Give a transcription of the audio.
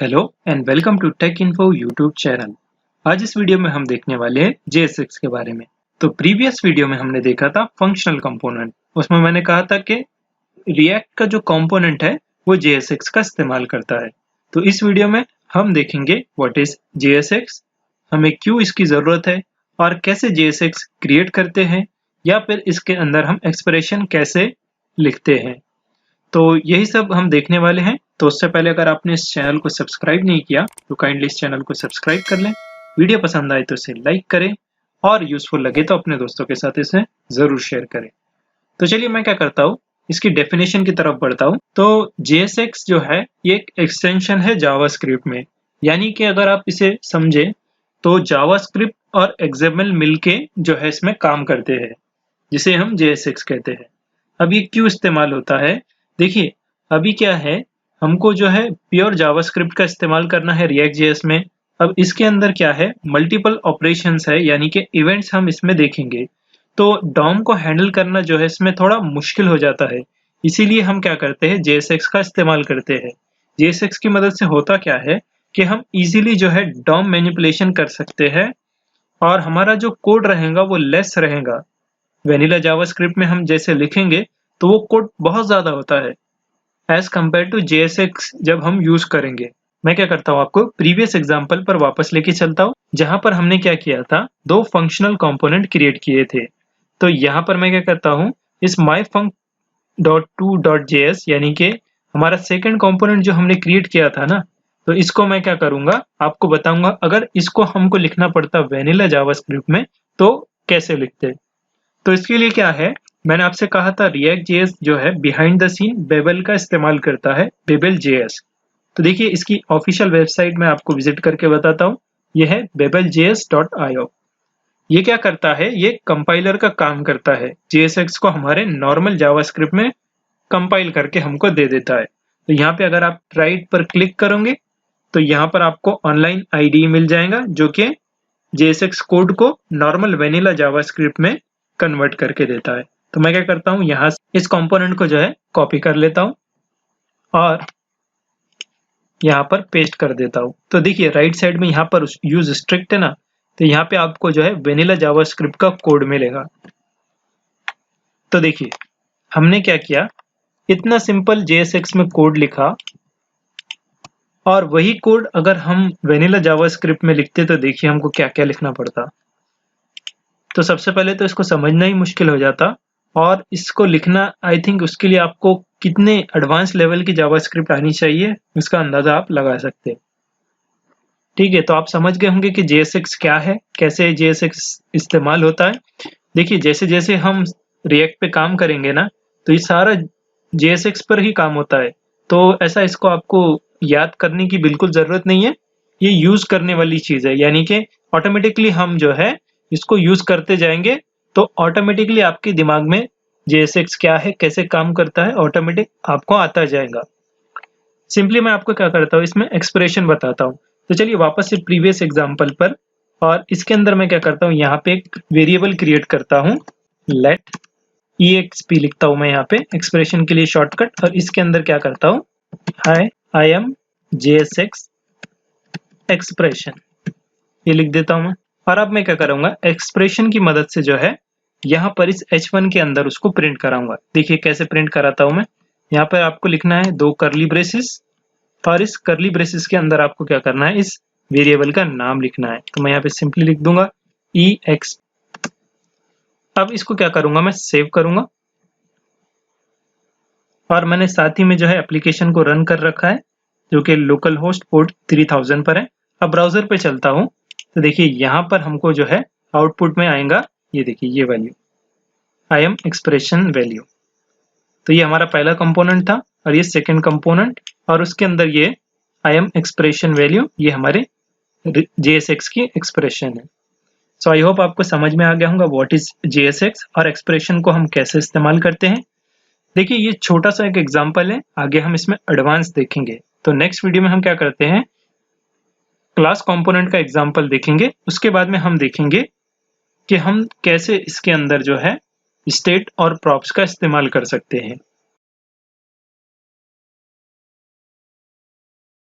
Hello and welcome to tech info YouTube channel. आज इस video में हम देखने वाले हैं JSX के बारे में। तो प्रीवियस वीडियो में हमने देखा था फंक्शनल कंपोनेंट। उसमें मैंने कहा था कि रिएक्ट का जो कंपोनेंट है वो JSX का इस्तेमाल करता है। तो इस वीडियो में हम देखेंगे व्हाट इज JSX, हमें क्यों इसकी ज़रूरत है और कैसे JSX क्रिएट करते हैं या फिर इसके अंदर हम एक्सप्रेशन कैसे लिखते हैं। तो यही सब हम देखने वाले हैं। तो उससे पहले अगर आपने इस चैनल को सब्सक्राइब नहीं किया तो काइंडली इस चैनल को सब्सक्राइब कर लें। वीडियो पसंद आए तो इसे लाइक करें और यूजफुल लगे तो अपने दोस्तों के साथ इसे ज़रूर शेयर करें। तो चलिए मैं क्या करता हूँ, इसकी डेफिनेशन की तरफ बढ़ता हूँ। तो JSX जो है ये एक एक्सटेंशन है जावास्क्रिप्ट में, यानी कि अगर आप इसे समझे तो जावास्क्रिप्ट और XML मिलके जो है इसमें काम करते हैं, जिसे हम JSX कहते हैं। अब ये क्यों इस्तेमाल होता है, देखिए अभी क्या है, हमको जो है प्योर जावास्क्रिप्ट का इस्तेमाल करना है रिएक्ट जेएस में। अब इसके अंदर क्या है, मल्टीपल ऑपरेशंस है, यानी कि इवेंट्स हम इसमें देखेंगे। तो डॉम को हैंडल करना जो है इसमें थोड़ा मुश्किल हो जाता है। इसीलिए हम क्या करते हैं, JSX का इस्तेमाल करते हैं। JSX की मदद से होता क्या है कि हम इजीली जो है डॉम मैनिपुलेशन कर सकते हैं और हमारा जो कोड रहेगा वो लेस रहेगा। वेनिला जावास्क्रिप्ट में हम जैसे लिखेंगे तो वो कोड बहुत ज़्यादा होता है एज कम्पेयर टू JSX जब हम यूज करेंगे। मैं क्या करता हूँ, आपको प्रीवियस एग्जाम्पल पर वापस लेके चलता हूँ, जहां पर हमने क्या किया था, दो फंक्शनल कंपोनेंट क्रिएट किए थे। तो यहाँ पर मैं क्या करता हूँ, इस myfunc.to.js यानी कि हमारा सेकंड कंपोनेंट जो हमने क्रिएट किया था ना, तो इसको मैं क्या करूंगा, आपको बताऊंगा अगर इसको हमको लिखना पड़ता वेनिला जावास्क्रिप्ट में तो कैसे लिखते। तो इसके लिए क्या है, मैंने आपसे कहा था रिएक्ट जेएस जो है बिहाइंड द सीन बेबल का इस्तेमाल करता है, बेबल जेएस। तो देखिए इसकी ऑफिशियल वेबसाइट में आपको विजिट करके बताता हूँ, यह है babelJS.io। ये क्या करता है, ये कंपाइलर का काम करता है, JSX को हमारे नॉर्मल जावास्क्रिप्ट में कंपाइल करके हमको दे देता है। तो यहाँ पे अगर आप राइट पर क्लिक करोगे तो यहाँ पर आपको ऑनलाइन IDE मिल जाएगा जो कि JSX कोड को नॉर्मल वेनिला जावास्क्रिप्ट में कन्वर्ट करके देता है। तो मैं क्या करता हूँ, यहाँ इस कंपोनेंट को जो है कॉपी कर लेता हूँ और यहाँ पर पेस्ट कर देता हूँ। तो देखिए राइट साइड में यहाँ पर यूज स्ट्रिक्ट है ना, तो यहाँ पे आपको जो है वेनिला जावास्क्रिप्ट का कोड मिलेगा। तो देखिए हमने क्या किया, इतना सिंपल JSX में कोड लिखा और वही कोड अगर हम वेनिला जावास्क्रिप्ट में लिखते तो देखिए हमको क्या क्या लिखना पड़ता। तो सबसे पहले तो इसको समझना ही मुश्किल हो जाता और इसको लिखना, आई थिंक उसके लिए आपको कितने एडवांस लेवल की जावास्क्रिप्ट आनी चाहिए इसका अंदाजा आप लगा सकते हैं। ठीक है, तो आप समझ गए होंगे कि JSX क्या है, कैसे JSX इस्तेमाल होता है। देखिए जैसे जैसे हम रिएक्ट पे काम करेंगे ना, तो ये सारा JSX पर ही काम होता है। तो ऐसा इसको आपको याद करने की बिल्कुल ज़रूरत नहीं है, ये यूज़ करने वाली चीज़ है, यानी कि ऑटोमेटिकली हम जो है इसको यूज़ करते जाएंगे तो ऑटोमेटिकली आपके दिमाग में JSX क्या है, कैसे काम करता है, ऑटोमेटिक आपको आता जाएगा। सिंपली मैं आपको क्या करता हूँ, इसमें एक्सप्रेशन बताता हूँ। तो चलिए वापस से प्रीवियस एग्जाम्पल पर, और इसके अंदर मैं क्या करता हूँ, यहाँ पे एक वेरिएबल क्रिएट करता हूँ, लेट exp लिखता हूँ मैं यहाँ पे एक्सप्रेशन के लिए शॉर्टकट, और इसके अंदर क्या करता हूँ, हाय आई एम JSX एक्सप्रेशन, ये लिख देता हूँ मैं। और अब मैं क्या करूँगा, एक्सप्रेशन की मदद से जो है यहाँ पर इस H1 के अंदर उसको प्रिंट कराऊंगा। देखिए कैसे प्रिंट कराता हूँ मैं, यहाँ पर आपको लिखना है दो कर्ली ब्रेसेस, और इस कर्ली ब्रेसेस के अंदर आपको क्या करना है, इस वेरिएबल का नाम लिखना है। तो मैं यहाँ पे सिंपली लिख दूंगा ex। अब इसको क्या करूंगा, मैं सेव करूंगा और मैंने साथ ही में जो है एप्लीकेशन को रन कर रखा है जो कि लोकल होस्ट पोर्ट 3000 पर है। अब ब्राउजर पे चलता हूँ तो देखिए यहाँ पर हमको जो है आउटपुट में आएगा, ये देखिए ये value I am expression value. तो ये हमारा पहला कंपोनेंट था और ये सेकंड कंपोनेंट, और उसके अंदर ये आई एम एक्सप्रेशन वैल्यू, ये हमारे JSX की एक्सप्रेशन है। सो आई होप आपको समझ में आ गया होगा व्हाट इज JSX और एक्सप्रेशन को हम कैसे इस्तेमाल करते हैं। देखिए ये छोटा सा एक एग्जांपल है, आगे हम इसमें एडवांस देखेंगे। तो नेक्स्ट वीडियो में हम क्या करते हैं, क्लास कंपोनेंट का एग्जांपल देखेंगे, उसके बाद में हम देखेंगे कि हम कैसे इसके अंदर जो है स्टेट और प्रॉप्स का इस्तेमाल कर सकते हैं।